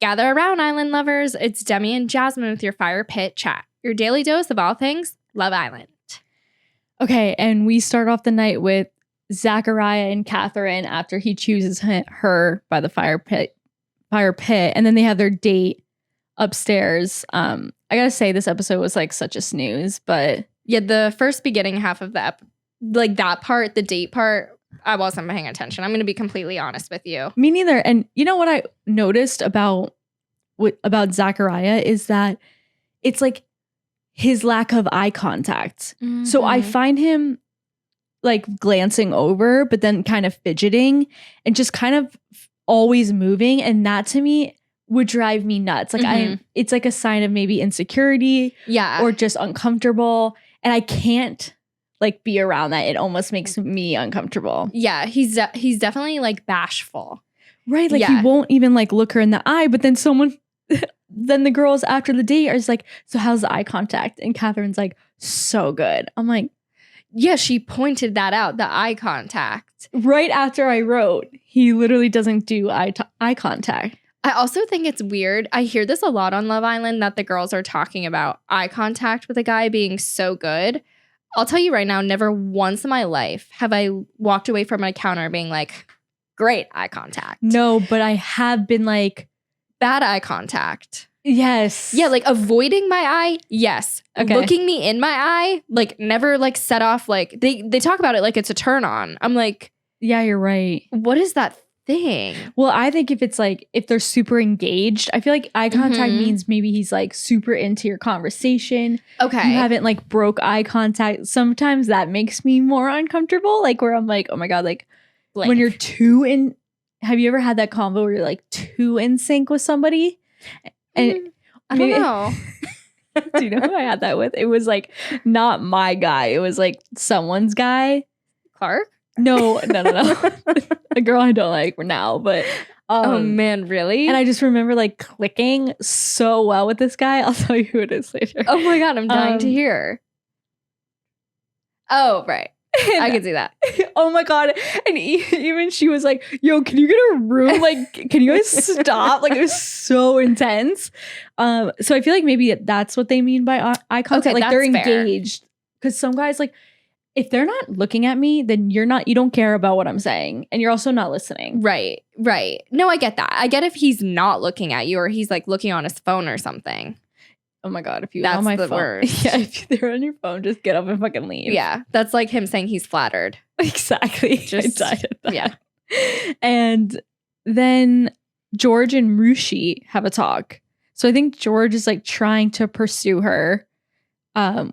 Gather around, island lovers. It's Demi and Jasmine with your fire pit chat. Your daily dose of all things Love Island. Okay, and we start off the night with Zachariah and Catherine after he chooses her by the fire pit, and then they have their date upstairs. I gotta say, this episode was like such a snooze, but yeah, the first beginning half of the like that part, the date part, I wasn't paying attention. I'm gonna be completely honest with you. Me neither. And you know what I noticed about Zachariah is that it's like his lack of eye contact. Mm-hmm. So I find him like glancing over, but then kind of fidgeting and just kind of always moving. And that to me would drive me nuts. Like it's like a sign of maybe insecurity, or just uncomfortable. And I can't like be around that. It almost makes me uncomfortable. Yeah, he's definitely like bashful. Right, like he won't even like look her in the eye, but then then the girls after the date are just like, so how's the eye contact? And Catherine's like, so good. I'm like, yeah, she pointed that out, the eye contact. Right after I wrote, he literally doesn't do eye contact. I also think it's weird. I hear this a lot on Love Island that the girls are talking about eye contact with a guy being so good. I'll tell you right now, never once in my life have I walked away from my counter being like, great eye contact. No, but I have been like, bad eye contact. Yes. Yeah, like avoiding my eye. Yes. Okay. Looking me in my eye, like never like set off like they talk about it like it's a turn on. I'm like, yeah, you're right. What is that thing? Well, I think if it's like if they're super engaged, I feel like eye contact means maybe he's like super into your conversation. Okay. You haven't like broke eye contact. Sometimes that makes me more uncomfortable. Like where I'm like, oh my God, like Blank. When you're too in. Have you ever had that convo where you're like too in sync with somebody? And I don't know. Do you know who I had that with? It was like not my guy. It was like someone's guy. Clark? No. A girl I don't like now, but oh man, really? And I just remember like clicking so well with this guy. I'll tell you who it is later. Oh my God, I'm dying to hear. Oh, right. I can see that. Oh my God. And even she was like, yo, can you get a room? Like, can you guys stop? Like, it was so intense. So I feel like maybe that's what they mean by eye contact. Okay, like they're fair. engaged. Because some guys, like, if they're not looking at me, then you don't care about what I'm saying. And you're also not listening. Right. No, I get that. I get if he's not looking at you or he's like looking on his phone or something. Oh my God, if you that's on my the phone. worst. Yeah, if they're on your phone, just get up and fucking leave. Yeah, that's like him saying he's flattered. Exactly. Just, I died at that. Yeah. And then George and Rushi have a talk. So I think George is like trying to pursue her,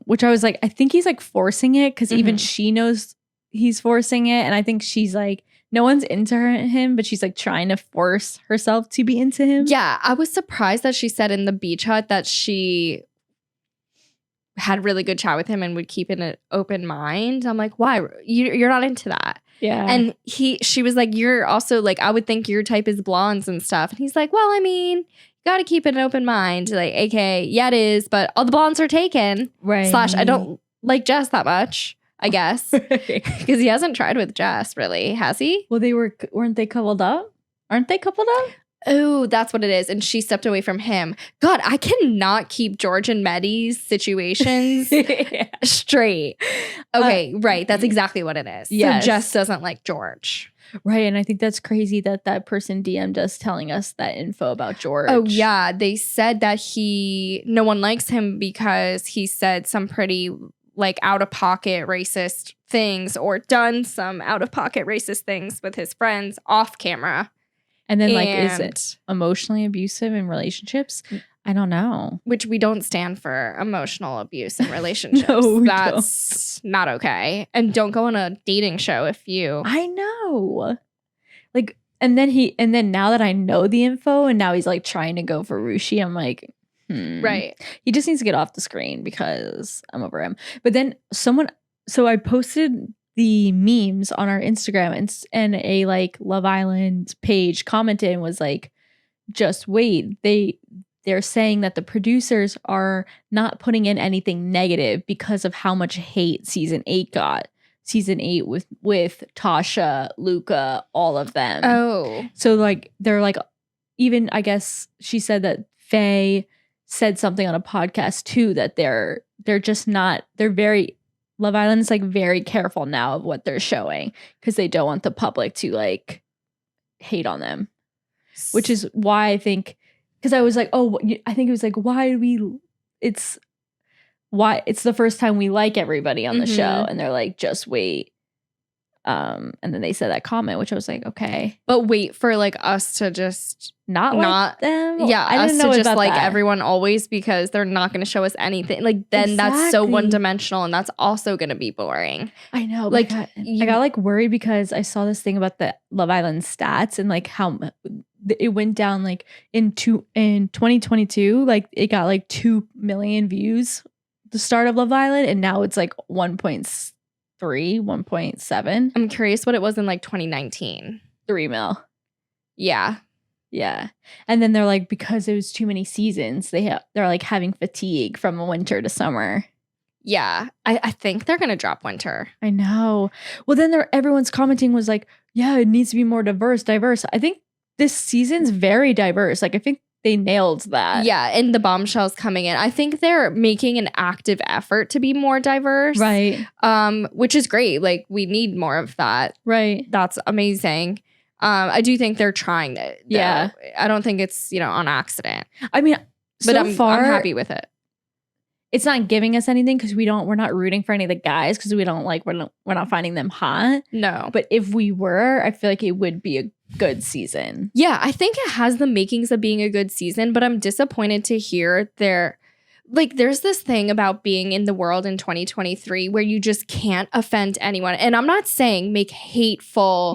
which I was like, I think he's like forcing it because even she knows he's forcing it. And I think she's like, no one's into him, but she's like trying to force herself to be into him. Yeah, I was surprised that she said in the beach hut that she had a really good chat with him and would keep an open mind. I'm like, why? You're not into that. Yeah. And she was like, you're also like, I would think your type is blondes and stuff. And he's like, well, I mean, you got to keep an open mind. Like, okay, yeah, it is, but all the blondes are taken. Right. / I don't like Jess that much. I guess because he hasn't tried with Jess, really, has he? Well, weren't they coupled up? Aren't they coupled up? Oh, that's what it is. And she stepped away from him. God, I cannot keep George and Meddy's situations straight. Okay, right. That's exactly what it is. Yes. So Jess doesn't like George. Right. And I think that's crazy that person DM'd us telling us that info about George. Oh, yeah. They said that no one likes him because he said some pretty like out-of-pocket racist things or done some out-of-pocket racist things with his friends off camera. And then like, is it emotionally abusive in relationships? I don't know. Which we don't stand for emotional abuse in relationships. No, that's not okay. And don't go on a dating show if you... I know. Like, and then now that I know the info and now he's like trying to go for Rushi, I'm like... Right. He just needs to get off the screen because I'm over him. But then so I posted the memes on our Instagram and a like Love Island page commented and was like, just wait. They're saying that the producers are not putting in anything negative because of how much hate season 8 got. Season 8 with Tasha, Luca, all of them. Oh. So like they're like even I guess she said that Faye said something on a podcast too, that they're just not, they're very, Love Island's like very careful now of what they're showing because they don't want the public to like hate on them, which is why I think, because I was like, oh, I think it was like, it's the first time we like everybody on the show, and they're like, just wait. And then they said that comment, which I was like, okay, but wait for like us to just not like them. Yeah, I us didn't know to just about like that. everyone always, because they're not going to show us anything. Like then that's so Exactly. one-dimensional, and that's also going to be boring. I know. Like, I got like worried because I saw this thing about the Love Island stats and like how it went down like in 2022, like it got like 2 million views the start of Love Island, and now it's like 1.3, 1.7. I'm curious what it was in like 2019. 3 mil. Yeah. Yeah. And then they're like, because it was too many seasons, they're like having fatigue from winter to summer. Yeah. I think they're going to drop winter. I know. Well, then everyone's commenting was like, yeah, it needs to be more diverse. I think this season's very diverse. Like, I think they nailed that. Yeah. And the bombshells coming in, I think they're making an active effort to be more diverse. Right. Which is great. Like, we need more of that. Right. That's amazing. I do think they're trying to. Yeah. I don't think it's, on accident. I mean, But I'm happy with it. It's not giving us anything because we're not rooting for any of the guys because we're not finding them hot. No. But if we were, I feel like it would be a good season. Yeah, I think it has the makings of being a good season, but I'm disappointed to hear there's this thing about being in the world in 2023 where you just can't offend anyone. And I'm not saying make hateful,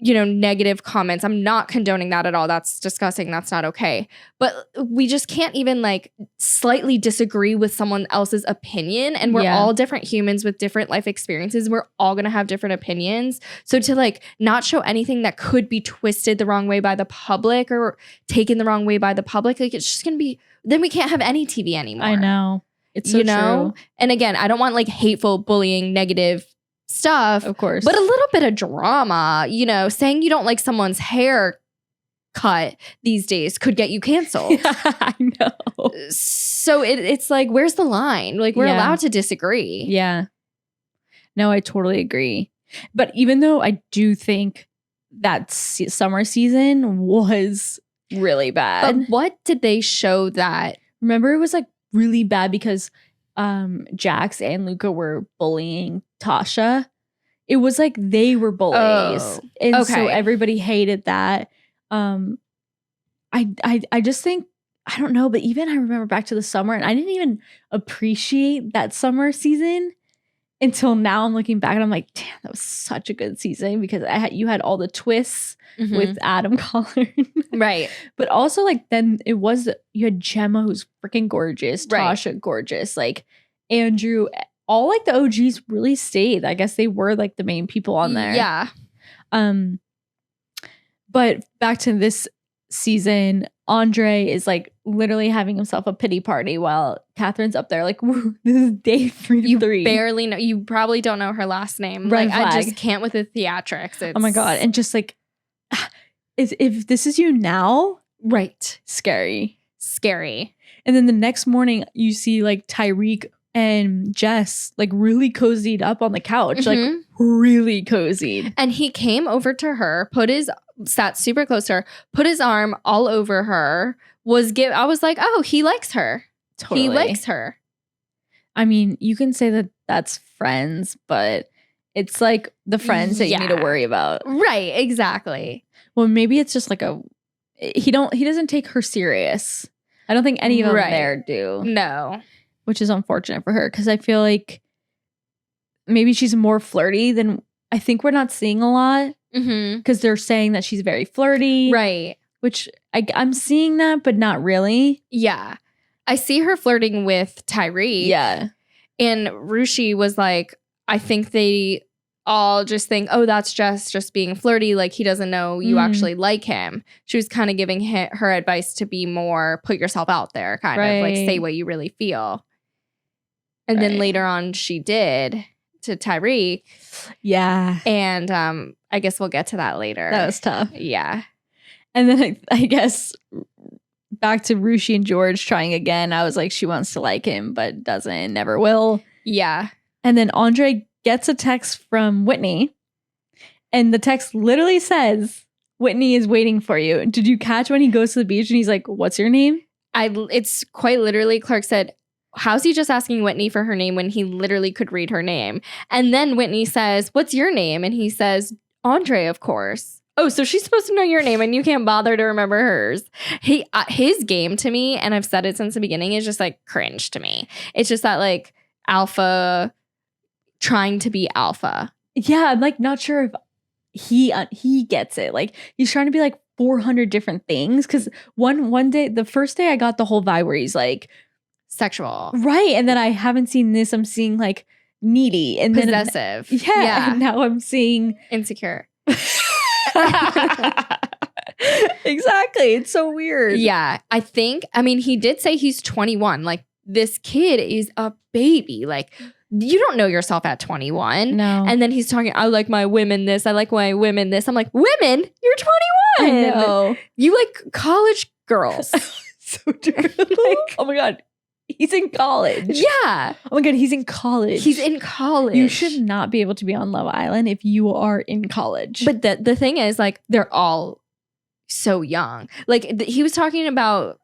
negative comments. I'm not condoning that at all. That's disgusting. That's not okay. But we just can't even like slightly disagree with someone else's opinion. And we're all different humans with different life experiences. We're all going to have different opinions. So to like not show anything that could be twisted the wrong way by the public or taken the wrong way by the public, like it's just going to be, then we can't have any TV anymore. I know. It's so true. And again, I don't want like hateful, bullying, negative stuff, of course, but a little bit of drama, saying you don't like someone's hair cut these days could get you canceled. I know. So it's like, where's the line? Like, we're allowed to disagree. Yeah. No, I totally agree. But even though I do think that summer season was really bad. But what did they show that? Remember, it was like really bad because Jax and Luca were bullying Tasha. It was like they were bullies. Oh, and so everybody hated that. I just think, I don't know, but even I remember back to the summer and I didn't even appreciate that summer season until now. I'm looking back and I'm like, damn, that was such a good season because you had all the twists with Adam Collard. Right. But also like then you had Gemma who's freaking gorgeous, right. Tasha gorgeous, like Andrew, all like the OGs really stayed. I guess they were like the main people on there. Yeah. But back to this season, Andre is like literally having himself a pity party while Catherine's up there like, this is day 3 to 3. You barely know. You probably don't know her last name. Red like flag. I just can't with the theatrics. Oh my God. And just like, if this is you now, right. Scary. And then the next morning you see like Tyreek and Jess like really cozied up on the couch, like really cozied. And he came over to her, sat super close to her, put his arm all over her, I was like, oh, he likes her. Totally. He likes her. I mean, you can say that that's friends, but it's like the friends that you need to worry about. Right, exactly. Well, maybe it's just like he doesn't take her serious. I don't think any of them there do. No. Which is unfortunate for her because I feel like maybe she's more flirty than I think we're not seeing a lot because they're saying that she's very flirty. Right. Which I'm seeing that, but not really. Yeah. I see her flirting with Tyreek. Yeah. And Rushi was like, I think they all just think, oh, that's just being flirty. Like, he doesn't know you actually like him. She was kind of giving her advice to be more put yourself out there, kind of like say what you really feel. And then later on she did to Tyreek. Yeah. And I guess we'll get to that later. That was tough. Yeah. And then I guess back to Rushi and George trying again. I was like, she wants to like him, but doesn't, never will. Yeah. And then Andre gets a text from Whitney. And the text literally says, Whitney is waiting for you. Did you catch when he goes to the beach and he's like, what's your name? It's quite literally, Clark said, how's he just asking Whitney for her name when he literally could read her name? And then Whitney says, what's your name? And he says, Andre, of course. Oh, so she's supposed to know your name and you can't bother to remember hers. His game to me, and I've said it since the beginning, is just like cringe to me. It's just that like alpha trying to be alpha. Yeah, I'm like not sure if he gets it. Like he's trying to be like 400 different things. Because one day, the first day I got the whole vibe where he's like sexual. Right. And then I haven't seen this. I'm seeing like needy and possessive. Then yeah. And now I'm seeing insecure. Exactly. It's so weird. Yeah. I mean, he did say he's 21. Like this kid is a baby. Like you don't know yourself at 21. No. And then he's talking, I like my women this. I like my women this. I'm like, women? You're 21. I know. You like college girls. So true. Like, oh my God. He's in college. Yeah. Oh my God. He's in college. He's in college. You should not be able to be on Love Island if you are in college. But the thing is, like, they're all so young. Like, he was talking about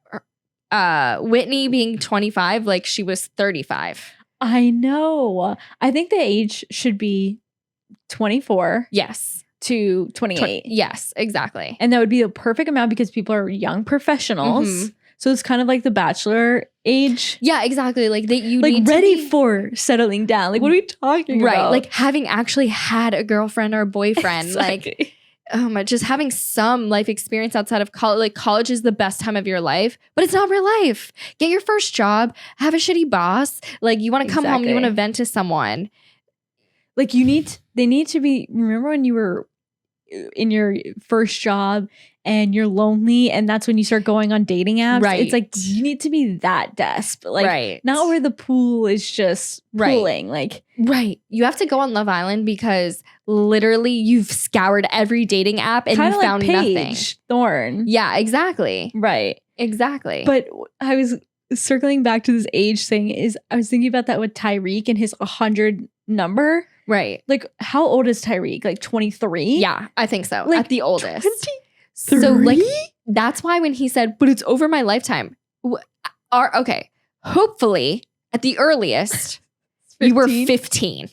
Whitney being 25, like she was 35. I know. I think the age should be 24. Yes. To 28. Yes, exactly. And that would be a perfect amount because people are young professionals. Mm-hmm. So it's kind of like the bachelor age. Yeah, exactly. Like that you like need ready to be for settling down. Like what are we talking about? Right. Like having actually had a girlfriend or a boyfriend. Exactly. Like oh my, just having some life experience outside of college. Like college is the best time of your life, but it's not real life. Get your first job, have a shitty boss. Like you want to come home, you want to vent to someone. Like they need to be, remember when you were in your first job and you're lonely and that's when you start going on dating apps. Right. It's like you need to be that desperate. Like right. Not where the pool is just pooling. Like right. You have to go on Love Island because literally you've scoured every dating app and you found nothing. Thorne. Yeah, exactly. Right. Exactly. But I was circling back to this age thing is I was thinking about that with Tyreek and his 100 number. Right. Like how old is Tyreek? Like 23? Yeah, I think so. Like at the oldest. 23? So like that's why when he said, but it's over my lifetime. Okay. Hopefully at the earliest, you were 15.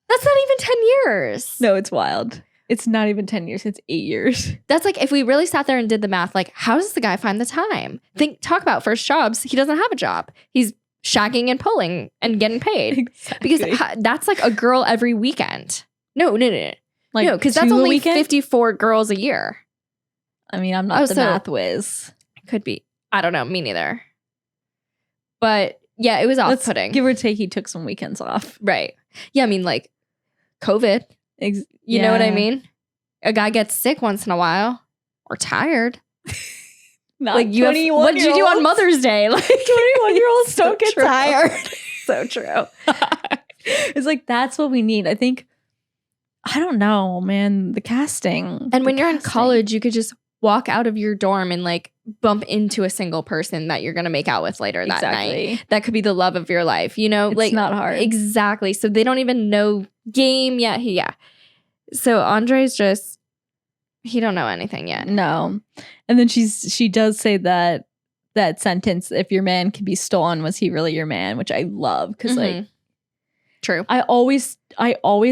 That's not even 10 years. No, it's wild. It's not even 10 years. It's 8 years. That's like if we really sat there and did the math, like how does the guy find the time? Talk about first jobs. He doesn't have a job. He's shagging and pulling and getting paid. Exactly. Because that's like a girl every weekend. No. Like no, because that's only 54 girls a year. I mean, I'm not the math whiz. Could be. I don't know. Me neither. But yeah, it was off-putting. Give or take, he took some weekends off. Right. Yeah, I mean, like COVID. You know what I mean? A guy gets sick once in a while or tired. Not like what did you do on Mother's Day? Like 21-year-olds don't get tired. So true. It's like that's what we need. I think. I don't know, man. The casting. And when you're in college, you could just walk out of your dorm and like bump into a single person that you're going to make out with later that night. That could be the love of your life, you know? It's not hard. Exactly. So they don't even know game yet. Yeah. So Andre's just, he don't know anything yet. No. And then she does say that sentence, if your man can be stolen, was he really your man? Which I love because like, true. I always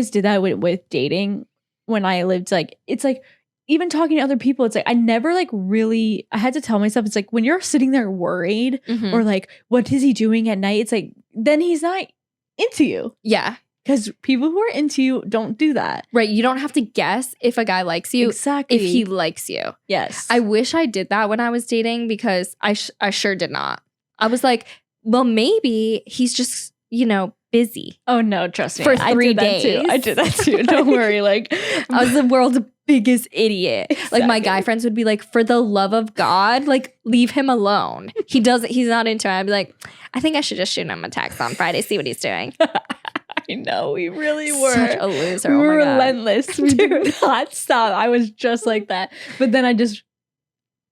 did that with dating when I lived. Like it's like even talking to other people, it's like I never like really. I had to tell myself it's like when you're sitting there worried or like what is he doing at night? It's like then he's not into you. Yeah, because people who are into you don't do that. Right. You don't have to guess if a guy likes you. Exactly. If he likes you. Yes. I wish I did that when I was dating because I sure did not. I was like, well, maybe he's just busy. Oh no, trust me. For 3 days. I did that too. Don't worry. Like I was the world's biggest idiot. Exactly. Like my guy friends would be like, for the love of God, like leave him alone. He's not into it. I'd be like, I think I should just shoot him a text on Friday, see what he's doing. I know, we really were. Such a loser. We Oh were my God. relentless. We did not stop. I was just like that. But then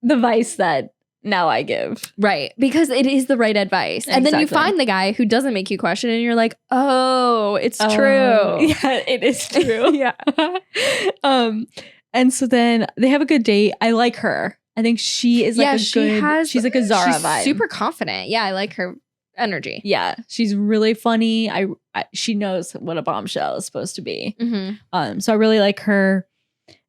the vice that now I give. Right. Because it is the right advice. And then you Exactly. find the guy who doesn't make you question and you're like, oh, it's true. Yeah, it is true. Yeah. And so then they have a good date. I like her. I think she is like she's like a Zara she's vibe. super confident. Yeah, I like her energy. Yeah, she's really funny. She knows what a bombshell is supposed to be. Mm-hmm. So I really like her.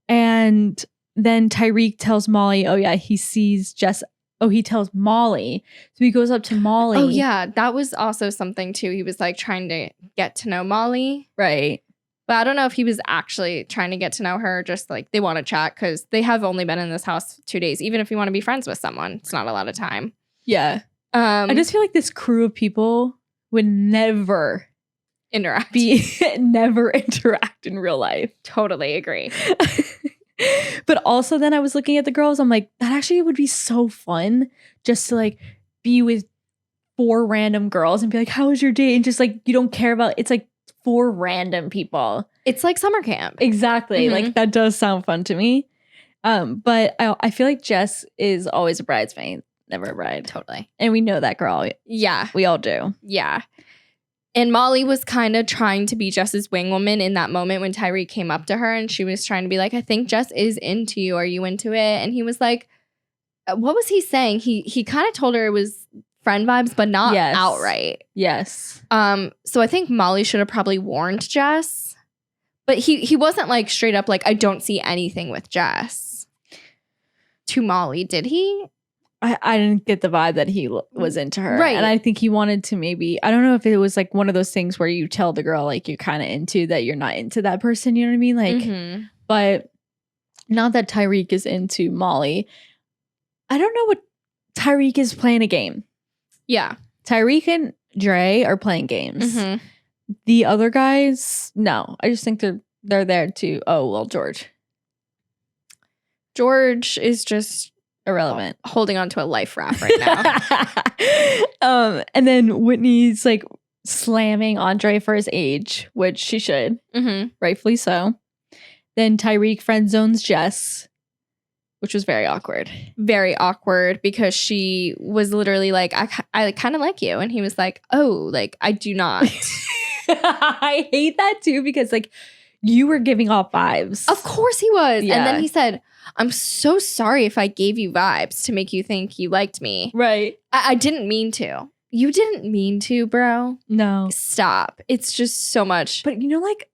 And then Tyreek tells Molly, oh yeah, he sees Jess. Oh, he tells Molly. So he goes up to Molly. Oh yeah, that was also something too. He was like trying to get to know Molly. Right. But I don't know if he was actually trying to get to know her. Just like they want to chat because they have only been in this house 2 days. Even if you want to be friends with someone, it's not a lot of time. Yeah. I just feel like this crew of people would never interact. Never interact in real life. Totally agree. But also then I was looking at the girls. I'm like, that actually would be so fun just to like be with 4 random girls and be like, how was your day? And just like, you don't care about, it's like 4 random people. It's like summer camp. Exactly. Like that does sound fun to me. But I feel like Jess is always a bridesmaid, never a bride. Totally. And we know that girl. Yeah. We all do. Yeah. And Molly was kind of trying to be Jess's wing woman in that moment when Tyreek came up to her and she was trying to be like, I think Jess is into you. Are you into it? And he was like, what was he saying? He kind of told her it was friend vibes, but not outright. Yes. So I think Molly should have probably warned Jess. But he wasn't like straight up like, I don't see anything with Jess. To Molly, did he? I didn't get the vibe that he was into her. Right. And I think he wanted to maybe, I don't know if it was like one of those things where you tell the girl like you're kind of into that you're not into that person. You know what I mean? Like, but not that Tyreek is into Molly. I don't know what Tyreek is playing a game. Yeah. Tyreek and Dre are playing games. The other guys, no. I just think they're there to, oh, well, George is just irrelevant. Holding on to a life raft right now. And then Whitney's like slamming Andre for his age, which she should. Rightfully so. Then Tyreek friend zones Jess, which was very awkward. Very awkward because she was literally like, I kind of like you. And he was like, oh, like, I do not. I hate that too because like you were giving off vibes. Of course he was. Yeah. And then he said, I'm so sorry if I gave you vibes to make you think you liked me. Right. I didn't mean to. You didn't mean to, bro. No. Stop. It's just so much. But you know, like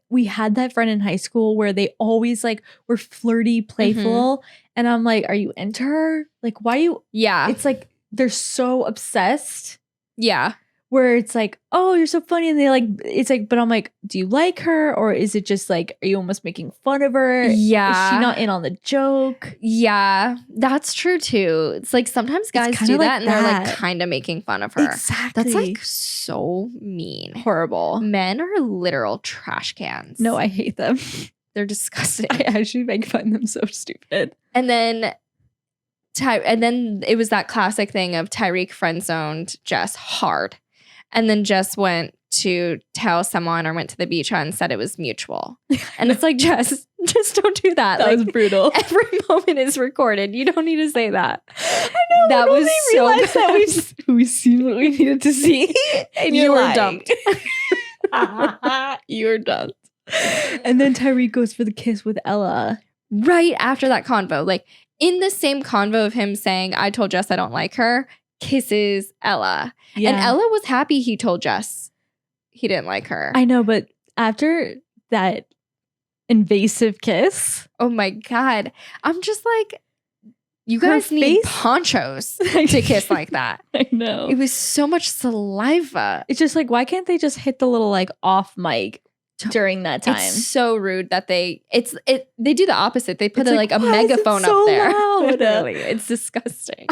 we had that friend in high school where they always like were flirty, playful. And I'm like, are you into her? Like, why you? Yeah. It's like they're so obsessed. Yeah. Where it's like, oh, you're so funny. And they like, it's like, but I'm like, do you like her? Or is it just like, are you almost making fun of her? Yeah. Is she not in on the joke? Yeah, that's true too. It's like sometimes guys do that and they're like kind of making fun of her. Exactly. That's like so mean. Horrible. Men are literal trash cans. No, I hate them. They're disgusting. I actually find them so stupid. And then it was that classic thing of Tyreek friend zoned Jess hard. And then Jess went to tell someone or went to the beach and said it was mutual. And it's like, Jess, just don't do that. That like, was brutal. Every moment is recorded. You don't need to say that. I know. That was so bad. That we've seen what we needed to see. And you were lying. dumped. You were dumped. And then Tyreek goes for the kiss with Ella. Right after that convo. Like in the same convo of him saying, I told Jess I don't like her, kisses Ella. Yeah. And Ella was happy he told Jess he didn't like her. I know, but after that invasive kiss. Oh my God. I'm just like, you guys need ponchos to kiss like that. I know. It was so much saliva. It's just like, why can't they just hit the little like off mic during that time? It's so rude that they do the opposite. They put a megaphone so up there. Loud? Literally, it's disgusting.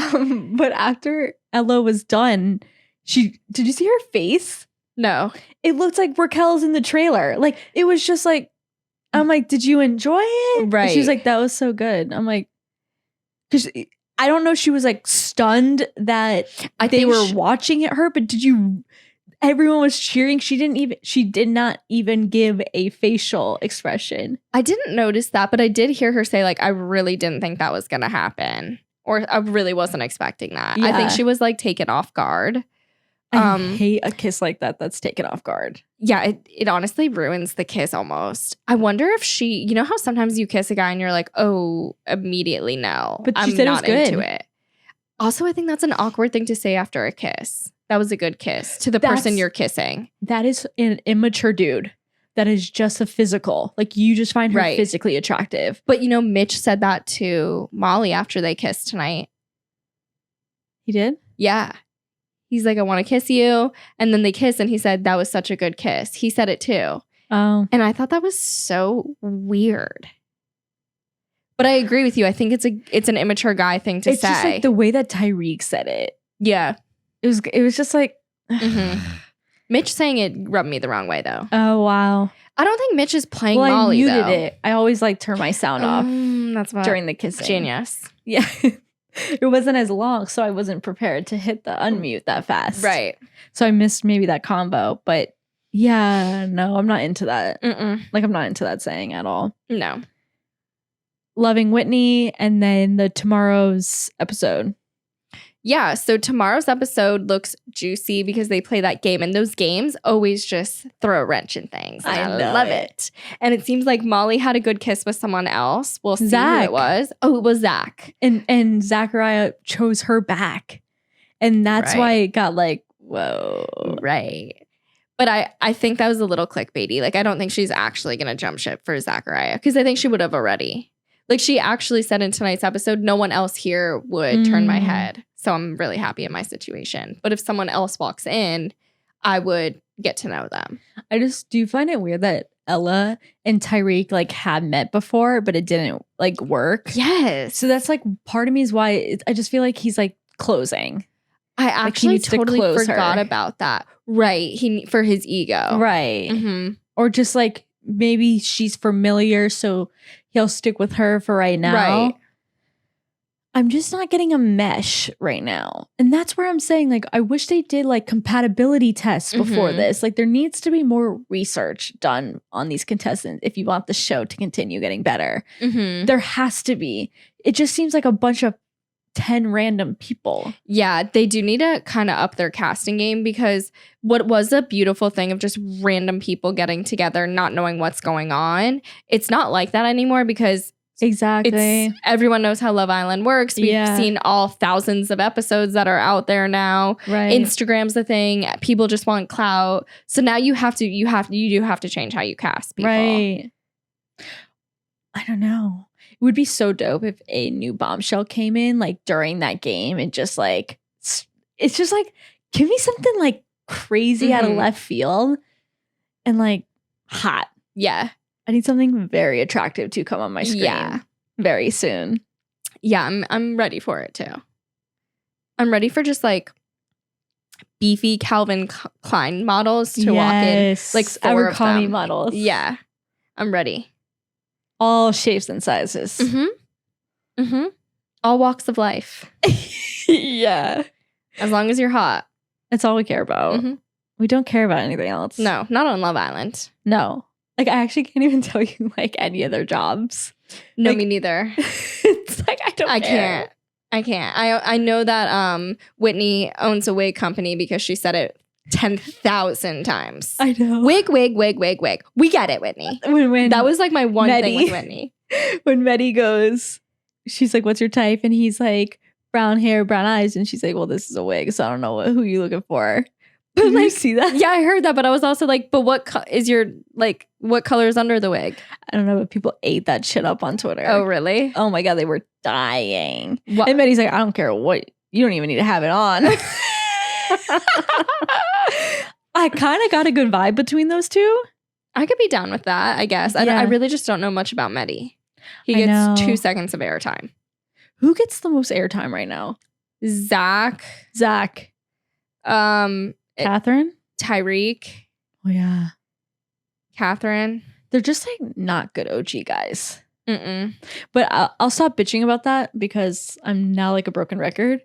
But after Ella was done, did you see her face? No. It looked like Raquel's in the trailer. Like it was just like, I'm like, did you enjoy it? Right. And she was like, that was so good. I'm like, because I don't know, she was like stunned that they were watching at her, but everyone was cheering. She did not even give a facial expression. I didn't notice that, but I did hear her say, like, I really didn't think that was going to happen. Or I really wasn't expecting that. Yeah. I think she was, like, taken off guard. I hate a kiss like that that's taken off guard. Yeah, it honestly ruins the kiss almost. I wonder if she, you know how sometimes you kiss a guy and you're like, oh, immediately no. But she I'm said it was not good. into it. Also, I think that's an awkward thing to say after a kiss. That was a good kiss to the person you're kissing. That is an immature dude. That is just a physical. Like, you just find her physically attractive. But, you know, Mitch said that to Molly after they kissed tonight. He did? Yeah. He's like, I want to kiss you. And then they kiss and he said, that was such a good kiss. He said it too. Oh. And I thought that was so weird. But I agree with you. I think it's an immature guy thing to say. It's just like the way that Tyreek said it. Yeah. It was just like Mitch saying it rubbed me the wrong way though. Oh wow. I don't think Mitch is playing Molly. I muted though. it. I always like turn my sound off that's what during the kissing. Genius. Yeah. It wasn't as long, so I wasn't prepared to hit the unmute that fast. Right. So I missed maybe that combo. But yeah, no, I'm not into that. Like, I'm not into that saying at all. No. Loving Whitney, and then the tomorrow's episode. Yeah, so tomorrow's episode looks juicy because they play that game, and those games always just throw a wrench in things. I love it. And it seems like Molly had a good kiss with someone else. We'll see who it was. Oh, it was Zach. And Zachariah chose her back. And that's why it got like, whoa. Right. But I think that was a little clickbaity. Like, I don't think she's actually going to jump ship for Zachariah because I think she would have already. Like, she actually said in tonight's episode, no one else here would turn my head. So I'm really happy in my situation. But if someone else walks in, I would get to know them. Do you find it weird that Ella and Tyreek like had met before, but it didn't like work? Yes. So that's like part of me is why I just feel like he's like closing. I actually totally forgot about that. Right. For his ego. Right. Mm-hmm. Or just like maybe she's familiar, so he'll stick with her for right now. Right. I'm just not getting a mesh right now. And that's where I'm saying, like, I wish they did like compatibility tests before this. Like, there needs to be more research done on these contestants if you want the show to continue getting better. There has to be. It just seems like a bunch of 10 random people. Yeah, they do need to kind of up their casting game because what was a beautiful thing of just random people getting together, not knowing what's going on, it's not like that anymore because everyone knows how Love Island works. We've seen all thousands of episodes that are out there now. Right. Instagram's the thing. People just want clout. So now you do have to change how you cast people. Right. I don't know. It would be so dope if a new bombshell came in like during that game and just like it's just like give me something like crazy out of left field and like hot. Yeah. I need something very attractive to come on my screen very soon. Yeah, I'm ready for it too. I'm ready for just like beefy Calvin Klein models to walk in. Like 4 of them. Models. Yeah, I'm ready. All shapes and sizes. All walks of life. Yeah. As long as you're hot. That's all we care about. We don't care about anything else. No, not on Love Island. No. Like, I actually can't even tell you, like, any other jobs. No, like, me neither. It's like, I can't. I know that Whitney owns a wig company because she said it 10,000 times. I know. Wig. We get it, Whitney. When that was, like, my one thing with Whitney. When Meddy goes, she's like, what's your type? And he's like, brown hair, brown eyes. And she's like, well, this is a wig, so I don't know who you looking for. But did you see that? Yeah, I heard that, but I was also like, but what what color is under the wig? I don't know, but people ate that shit up on Twitter. Oh, really? Oh my God, they were dying. What? And Meddy's like, I don't care what, you don't even need to have it on. I kind of got a good vibe between those two. I could be down with that, I guess. I really just don't know much about Meddy. He gets 2 seconds of airtime. Who gets the most airtime right now? Zach. Catherine? Tyreek. Oh, yeah. Catherine. They're just like not good OG guys. But I'll stop bitching about that because I'm now like a broken record.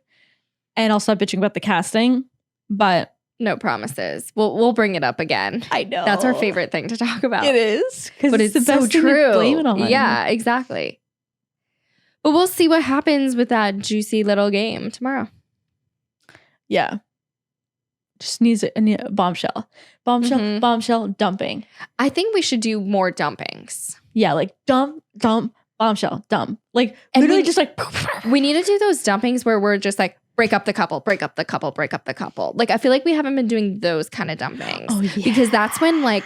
And I'll stop bitching about the casting. But No promises. We'll bring it up again. I know. That's our favorite thing to talk about. It is. But It's it's the best so thing to true. blame it on. Yeah, exactly. But we'll see what happens with that juicy little game tomorrow. Yeah. Just needs a bombshell. Bombshell, bombshell, dumping. I think we should do more dumpings. Yeah, like dump, bombshell, dump. Like And literally just like we need to do those dumpings where we're just like break up the couple, break up the couple, break up the couple. Like I feel like we haven't been doing those kind of dumpings. Oh, yeah. Because that's when like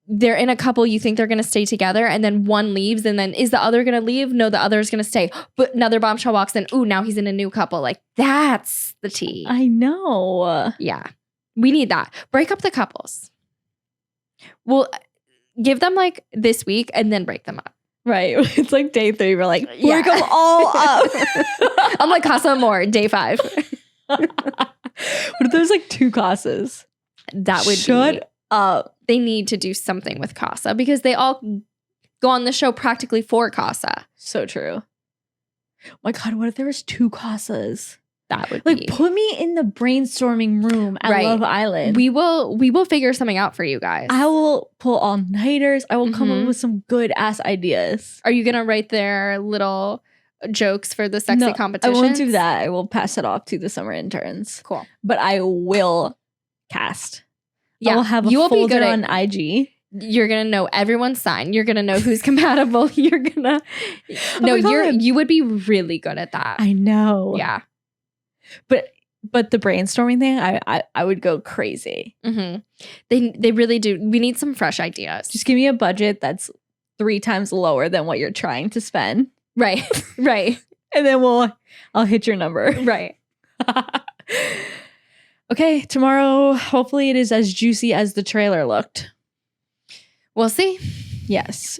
they're in a couple, you think they're going to stay together, and then one leaves, and then is the other going to leave? No, the other is going to stay. But another bombshell walks in. Ooh, now he's in a new couple. Like that's the tea. I know. Yeah. We need that. Break up the couples. We'll give them like this week and then break them up. Right. It's like day 3. We're like, Yeah. break them all up. I'm like Casa Amor, day 5. What if there's like 2 Casas? That would Shut up. They need to do something with Casa because they all go on the show practically for Casa. So true. My God, what if there was 2 Casas? That would Like be. put me in the brainstorming room at Right. Love Island. We will figure something out for you guys. I will pull all-nighters. I will come Mhm. up with some good ass ideas. Are you gonna write their little jokes for the sexy No, I competition? won't do that. I will pass it off to the summer interns. Cool. But I will cast. Yeah, I will have a you will be folder good on at, IG. You're gonna know everyone's sign. You're gonna know who's compatible. You're gonna no. my God. You would be really good at that. I know. Yeah. But the brainstorming thing, I would go crazy. Mm-hmm. They really do. We need some fresh ideas. Just give me a budget that's 3 times lower than what you're trying to spend, Right. Right. and then I'll hit your number. Right. Okay, tomorrow, hopefully it is as juicy as the trailer looked. We'll see. Yes.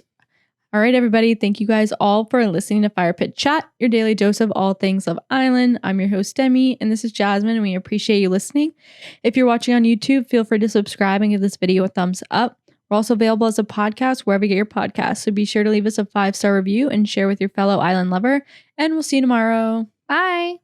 All right, everybody. Thank you guys all for listening to Fire Pit Chat, your daily dose of all things Love Island. I'm your host, Demi, and this is Jasmine, and we appreciate you listening. If you're watching on YouTube, feel free to subscribe and give this video a thumbs up. We're also available as a podcast wherever you get your podcasts, so be sure to leave us a 5-star review and share with your fellow island lover, and we'll see you tomorrow. Bye.